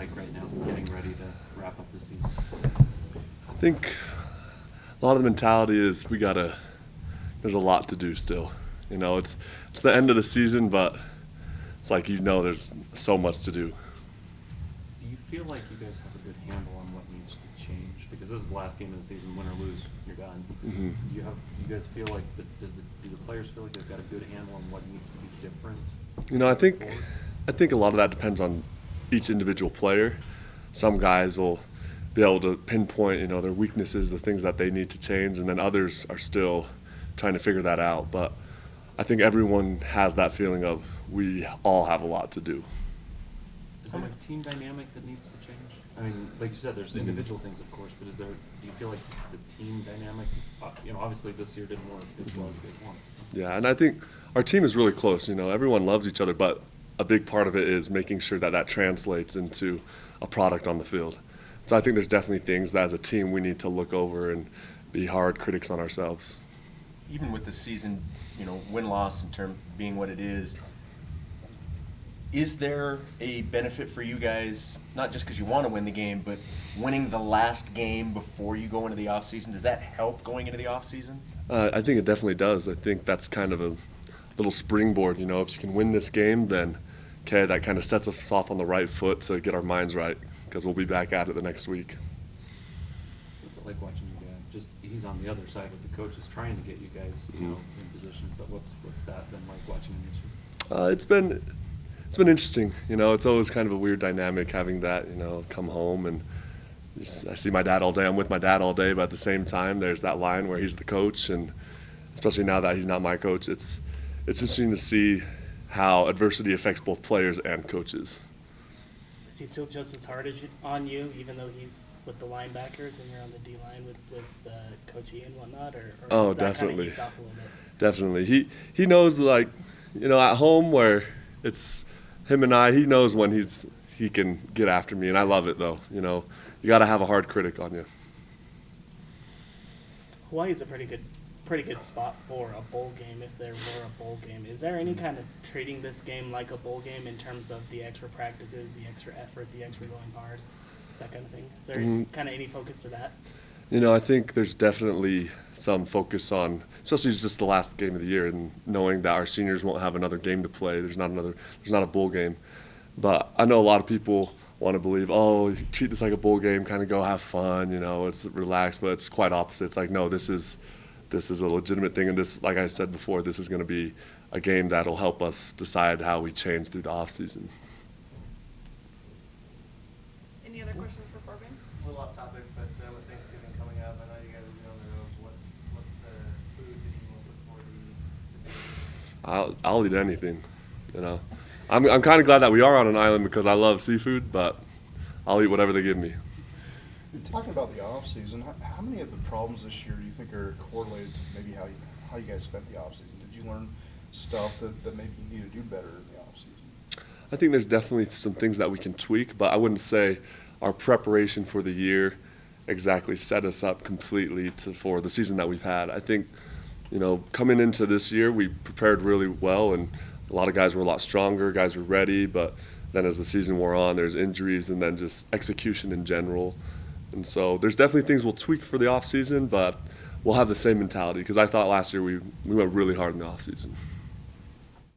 like right now, getting ready to wrap up the season? I think a lot of the mentality is there's a lot to do still. It's the end of the season, but it's like there's so much to do. Do you feel like you guys have a good handle on what needs to change? Because this is the last game of the season, win or lose, you're done. Mm-hmm. Do you guys feel like, do the players feel like they've got a good handle on what needs to be different? I think a lot of that depends on each individual player. Some guys will be able to pinpoint, their weaknesses, the things that they need to change, and then others are still trying to figure that out. But I think everyone has that feeling of we all have a lot to do. Is there a team dynamic that needs to change? I mean, like you said, there's individual things, of course, but do you feel like the team dynamic, obviously this year didn't work as well as they wanted. So. Yeah, and I think our team is really close. Everyone loves each other, but a big part of it is making sure that translates into a product on the field. So I think there's definitely things that as a team we need to look over and be hard critics on ourselves. Even with the season, win-loss in terms being what it is there a benefit for you guys, not just because you want to win the game, but winning the last game before you go into the offseason? Does that help going into the offseason? I think it definitely does. I think that's kind of a little springboard. If you can win this game, then, okay, that kind of sets us off on the right foot to get our minds right, because we'll be back at it the next week. What's it like watching you guys? He's on the other side with the coaches trying to get you guys, in position. So what's that been like watching him this year? It's been interesting. It's always kind of a weird dynamic having that. Come home and I see my dad all day. I'm with my dad all day, but at the same time, there's that line where he's the coach, and especially now that he's not my coach, it's interesting to see how adversity affects both players and coaches. Is he still just as hard on you, even though he's with the linebackers and you're on the D line with Coach E and whatnot, or Oh, is that definitely. Kind of eased off a little bit? Definitely. He knows, at home where it's him and I, he knows when he can get after me, and I love it though. You got to have a hard critic on you. Hawaii's a pretty good spot for a bowl game if there were a bowl game. Is there any kind of treating this game like a bowl game in terms of the extra practices, the extra effort, the extra going hard, that kind of thing? Is there kind of any focus to that? I think there's definitely some focus on, especially just the last game of the year, and knowing that our seniors won't have another game to play. There's not a bowl game. But I know a lot of people want to believe, treat this like a bowl game, kind of go have fun, it's relaxed, but it's quite opposite. It's like, no, this is a legitimate thing, and this, like I said before, this is going to be a game that'll help us decide how we change through the offseason. Any other questions for Corbin? A little off topic, but with Thanksgiving coming up, I know you guys will be on the road. What's the food that you most look forward to eating? I'll eat anything, I'm kind of glad that we are on an island because I love seafood, but I'll eat whatever they give me. Talking about the off season, how many of the problems this year do you think are correlated to maybe how you guys spent the off season? Did you learn stuff that maybe you need to do better in the off season? I think there's definitely some things that we can tweak, but I wouldn't say our preparation for the year exactly set us up completely for the season that we've had. I think, coming into this year, we prepared really well, and a lot of guys were a lot stronger, guys were ready, but then as the season wore on, there's injuries and then just execution in general. And so there's definitely things we'll tweak for the offseason, but we'll have the same mentality because I thought last year we went really hard in the offseason.